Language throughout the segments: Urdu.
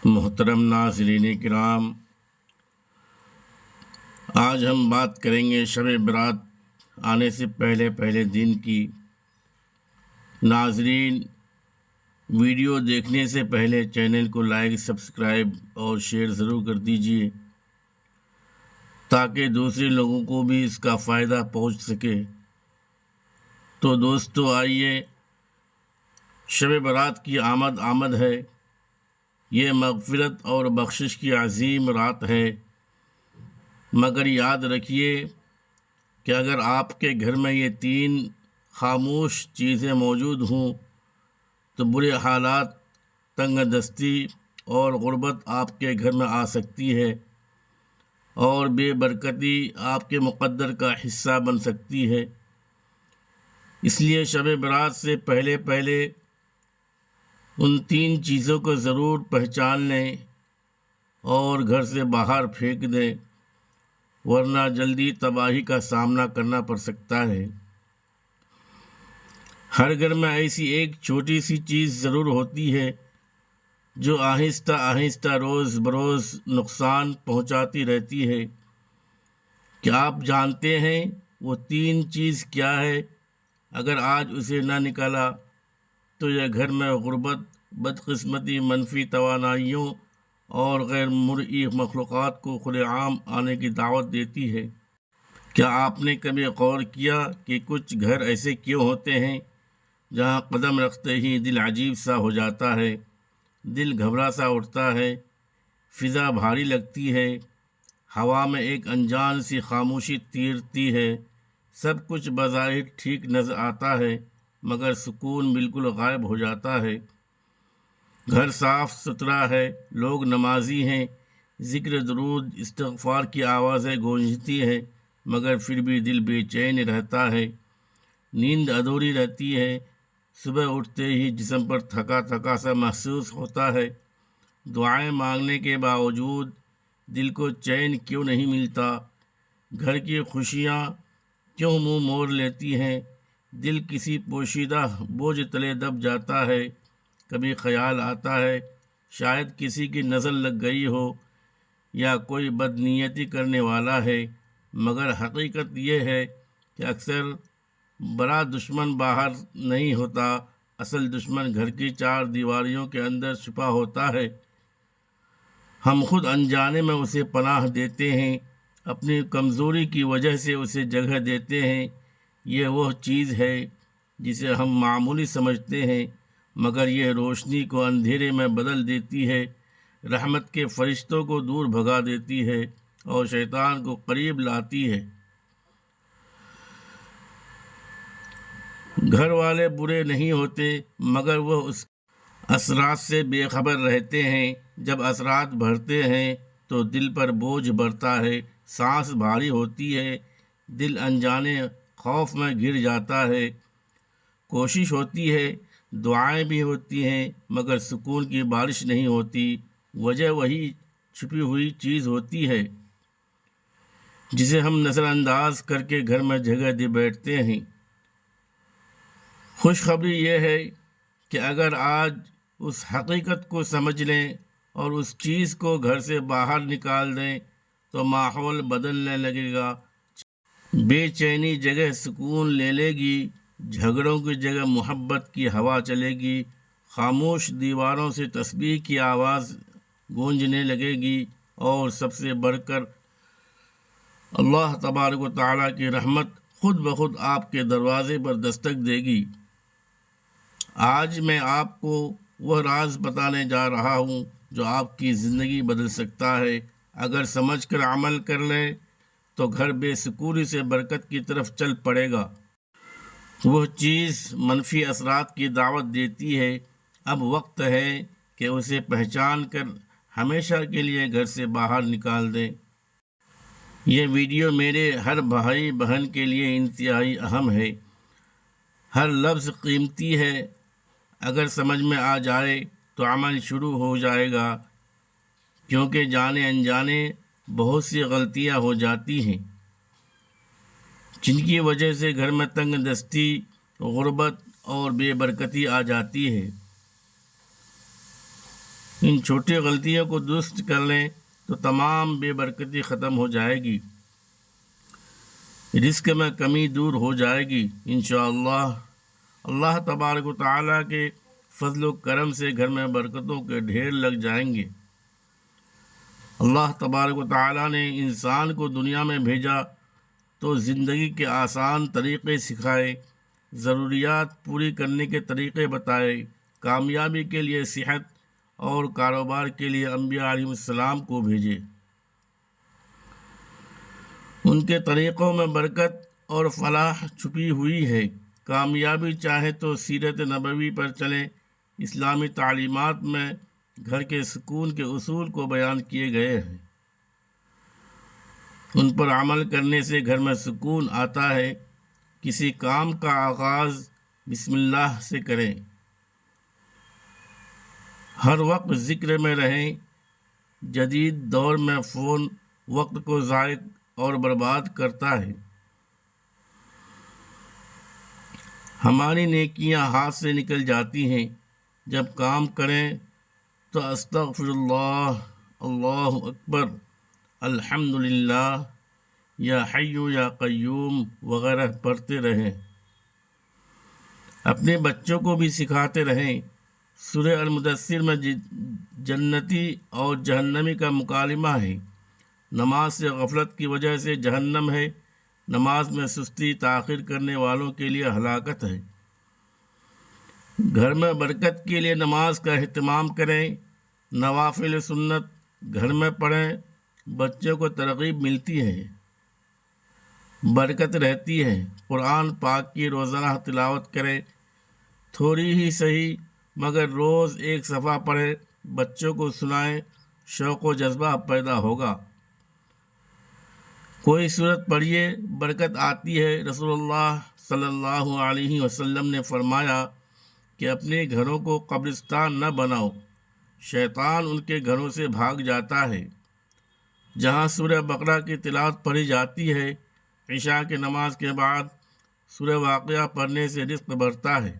محترم ناظرین کرام، آج ہم بات کریں گے شب برات آنے سے پہلے دن کی۔ ناظرین، ویڈیو دیکھنے سے پہلے چینل کو لائک، سبسکرائب اور شیئر ضرور کر دیجیے تاکہ دوسرے لوگوں کو بھی اس کا فائدہ پہنچ سکے۔ تو دوستو، آئیے، شب برات کی آمد ہے۔ یہ مغفرت اور بخشش کی عظیم رات ہے، مگر یاد رکھیے کہ اگر آپ کے گھر میں یہ 3 خاموش چیزیں موجود ہوں تو برے حالات، تنگ دستی اور غربت آپ کے گھر میں آ سکتی ہے اور بے برکتی آپ کے مقدر کا حصہ بن سکتی ہے۔ اس لیے شب برات سے پہلے ان 3 چیزوں کو ضرور پہچان لیں اور گھر سے باہر پھینک دیں، ورنہ جلدی تباہی کا سامنا کرنا پڑ سکتا ہے۔ ہر گھر میں ایسی ایک چھوٹی سی چیز ضرور ہوتی ہے جو آہستہ روز بروز نقصان پہنچاتی رہتی ہے۔ کیا آپ جانتے ہیں وہ 3 چیز کیا ہے؟ اگر آج اسے نہ نکالا تو یہ گھر میں غربت، بدقسمتی، منفی توانائیوں اور غیر مرئی مخلوقات کو کھلے عام آنے کی دعوت دیتی ہے۔ کیا آپ نے کبھی غور کیا کہ کچھ گھر ایسے کیوں ہوتے ہیں جہاں قدم رکھتے ہی دل عجیب سا ہو جاتا ہے، دل گھبرا سا اٹھتا ہے، فضا بھاری لگتی ہے، ہوا میں ایک انجان سی خاموشی تیرتی ہے، سب کچھ بظاہر ٹھیک نظر آتا ہے مگر سکون بالکل غائب ہو جاتا ہے۔ گھر صاف ستھرا ہے، لوگ نمازی ہیں، ذکر درود استغفار کی آوازیں گونجتی ہیں، مگر پھر بھی دل بے چین رہتا ہے، نیند ادھوری رہتی ہے، صبح اٹھتے ہی جسم پر تھکا سا محسوس ہوتا ہے۔ دعائیں مانگنے کے باوجود دل کو چین کیوں نہیں ملتا؟ گھر کی خوشیاں کیوں منہ موڑ لیتی ہیں؟ دل کسی پوشیدہ بوجھ تلے دب جاتا ہے۔ کبھی خیال آتا ہے شاید کسی کی نظر لگ گئی ہو یا کوئی بدنیتی کرنے والا ہے، مگر حقیقت یہ ہے کہ اکثر بڑا دشمن باہر نہیں ہوتا، اصل دشمن گھر کی 4 دیواریوں کے اندر چھپا ہوتا ہے۔ ہم خود انجانے میں اسے پناہ دیتے ہیں، اپنی کمزوری کی وجہ سے اسے جگہ دیتے ہیں۔ یہ وہ چیز ہے جسے ہم معمولی سمجھتے ہیں، مگر یہ روشنی کو اندھیرے میں بدل دیتی ہے، رحمت کے فرشتوں کو دور بھگا دیتی ہے اور شیطان کو قریب لاتی ہے۔ گھر والے برے نہیں ہوتے، مگر وہ اس اثرات سے بے خبر رہتے ہیں۔ جب اثرات بڑھتے ہیں تو دل پر بوجھ بڑھتا ہے، سانس بھاری ہوتی ہے، دل انجانے خوف میں گر جاتا ہے، کوشش ہوتی ہے، دعائیں بھی ہوتی ہیں، مگر سکون کی بارش نہیں ہوتی۔ وجہ وہی چھپی ہوئی چیز ہوتی ہے جسے ہم نظر انداز کر کے گھر میں جگہ دے بیٹھتے ہیں۔ خوشخبری یہ ہے کہ اگر آج اس حقیقت کو سمجھ لیں اور اس چیز کو گھر سے باہر نکال دیں تو ماحول بدلنے لگے گا، بے چینی جگہ سکون لے لے گی، جھگڑوں کی جگہ محبت کی ہوا چلے گی، خاموش دیواروں سے تسبیح کی آواز گونجنے لگے گی اور سب سے بڑھ کر اللہ تبارک و تعالیٰ کی رحمت خود بخود آپ کے دروازے پر دستک دے گی۔ آج میں آپ کو وہ راز بتانے جا رہا ہوں جو آپ کی زندگی بدل سکتا ہے۔ اگر سمجھ کر عمل کر لیں تو گھر بے سکونی سے برکت کی طرف چل پڑے گا۔ وہ چیز منفی اثرات کی دعوت دیتی ہے، اب وقت ہے کہ اسے پہچان کر ہمیشہ کے لیے گھر سے باہر نکال دیں۔ یہ ویڈیو میرے ہر بھائی بہن کے لیے انتہائی اہم ہے، ہر لفظ قیمتی ہے۔ اگر سمجھ میں آ جائے تو عمل شروع ہو جائے گا، کیونکہ جانے انجانے بہت سی غلطیاں ہو جاتی ہیں جن کی وجہ سے گھر میں تنگ دستی، غربت اور بے برکتی آ جاتی ہے۔ ان چھوٹی غلطیوں کو درست کر لیں تو تمام بے برکتی ختم ہو جائے گی، رزق میں کمی دور ہو جائے گی انشاءاللہ۔ اللہ تبارک و تعالیٰ کے فضل و کرم سے گھر میں برکتوں کے ڈھیر لگ جائیں گے۔ اللہ تبارک و تعالیٰ نے انسان کو دنیا میں بھیجا تو زندگی کے آسان طریقے سکھائے، ضروریات پوری کرنے کے طریقے بتائے، کامیابی کے لیے صحت اور کاروبار کے لیے انبیاء علیہ السلام کو بھیجے۔ ان کے طریقوں میں برکت اور فلاح چھپی ہوئی ہے۔ کامیابی چاہے تو سیرت نبوی پر چلیں، اسلامی تعلیمات میں گھر کے سکون کے اصول کو بیان کیے گئے ہیں، ان پر عمل کرنے سے گھر میں سکون آتا ہے۔ کسی کام کا آغاز بسم اللہ سے کریں، ہر وقت ذکر میں رہیں۔ جدید دور میں فون وقت کو ضائع اور برباد کرتا ہے۔ ہماری نیکیاں ہاتھ سے نکل جاتی ہیں۔ جب کام کریں تو استغفر اللہ، اللہ اکبر، الحمدللہ، یا حی یا قیوم وغیرہ پڑھتے رہیں۔ اپنے بچوں کو بھی سکھاتے رہیں۔ سورہ المدثر میں جنتی اور جہنمی کا مکالمہ ہے۔ نماز سے غفلت کی وجہ سے جہنم ہے، نماز میں سستی تاخیر کرنے والوں کے لیے ہلاکت ہے۔ گھر میں برکت کے لیے نماز کا اہتمام کریں، نوافل سنت گھر میں پڑھیں، بچوں کو ترغیب ملتی ہے، برکت رہتی ہے۔ قرآن پاک کی روزانہ تلاوت کریں، تھوڑی ہی صحیح مگر روز ایک صفحہ پڑھیں، بچوں کو سنائیں، شوق و جذبہ پیدا ہوگا۔ کوئی سورت پڑھیے، برکت آتی ہے۔ رسول اللہ صلی اللہ علیہ وسلم نے فرمایا کہ اپنے گھروں کو قبرستان نہ بناؤ، شیطان ان کے گھروں سے بھاگ جاتا ہے۔ جہاں سورہ بقرہ کی تلاوت پڑھی جاتی ہے، عشاء کی نماز کے بعد سورہ واقعہ پڑھنے سے رزق بڑھتا ہے۔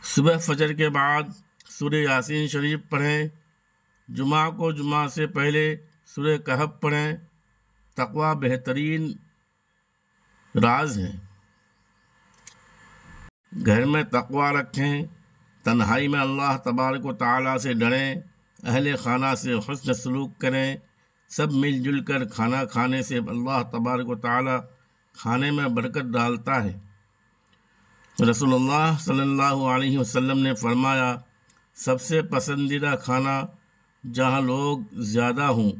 صبح فجر کے بعد سورہ یاسین شریف پڑھیں، جمعہ کو جمعہ سے پہلے سورہ کہف پڑھیں۔ تقوی بہترین راز ہے۔ گھر میں تقوی رکھیں، تنہائی میں اللہ تبارک و تعالیٰ سے ڈریں، اہل خانہ سے حسن سلوک کریں۔ سب مل جل کر کھانا کھانے سے اللہ تبارک و تعالیٰ کھانے میں برکت ڈالتا ہے۔ رسول اللہ صلی اللہ علیہ وسلم نے فرمایا، سب سے پسندیدہ کھانا جہاں لوگ زیادہ ہوں،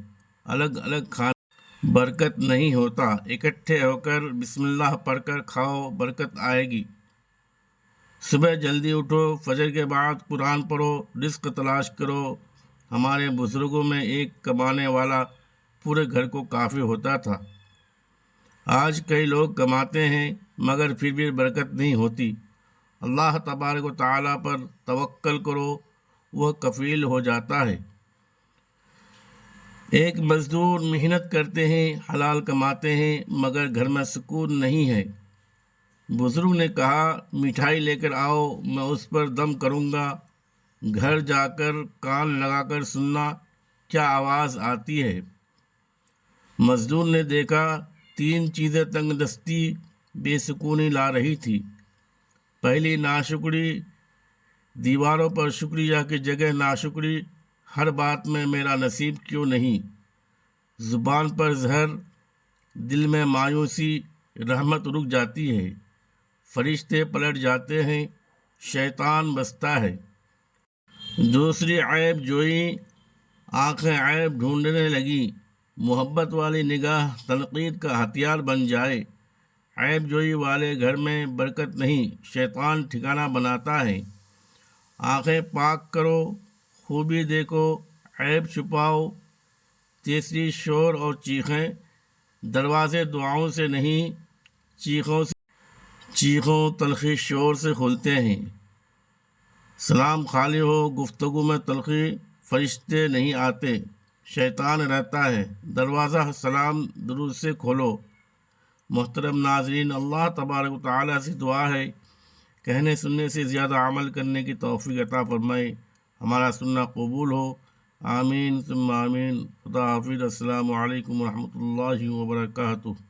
الگ الگ کھانا برکت نہیں ہوتا، اکٹھے ہو کر بسم اللہ پڑھ کر کھاؤ، برکت آئے گی۔ صبح جلدی اٹھو، فجر کے بعد قرآن پڑھو، رزق تلاش کرو۔ ہمارے بزرگوں میں ایک کمانے والا پورے گھر کو کافی ہوتا تھا۔ آج کئی لوگ کماتے ہیں مگر پھر بھی برکت نہیں ہوتی۔ اللہ تبارک و تعالیٰ پر توکل کرو، وہ کفیل ہو جاتا ہے۔ ایک مزدور محنت کرتے ہیں، حلال کماتے ہیں مگر گھر میں سکون نہیں ہے۔ بزرگ نے کہا، مٹھائی لے کر آؤ، میں اس پر دم کروں گا۔ گھر جا کر کان لگا کر سننا کیا آواز آتی ہے۔ مزدور نے دیکھا 3 چیزیں تنگ دستی بے سکونی لا رہی تھی۔ پہلی ناشکری، دیواروں پر شکریہ کی جگہ ناشکری، ہر بات میں میرا نصیب کیوں نہیں، زبان پر زہر، دل میں مایوسی، رحمت رک جاتی ہے، فرشتے پلٹ جاتے ہیں، شیطان بستا ہے۔ دوسری عیب جوئی، آنکھیں عیب ڈھونڈنے لگی، محبت والی نگاہ تنقید کا ہتھیار بن جائے۔ عیب جوئی والے گھر میں برکت نہیں، شیطان ٹھکانہ بناتا ہے۔ آنکھیں پاک کرو، خوبی دیکھو، عیب چھپاؤ۔ تیسری شور اور چیخیں، دروازے دعاؤں سے نہیں چیخوں تلخی شور سے کھلتے ہیں۔ سلام خالی ہو، گفتگو میں تلخی، فرشتے نہیں آتے، شیطان رہتا ہے۔ دروازہ سلام درود سے کھولو۔ محترم ناظرین، اللہ تبارک و تعالیٰ سے دعا ہے کہنے سننے سے زیادہ عمل کرنے کی توفیق عطا فرمائے۔ ہمارا سننا قبول ہو۔ آمین ثم آمین۔ خدا حافظ۔ السلام علیکم ورحمۃ اللہ وبرکاتہ۔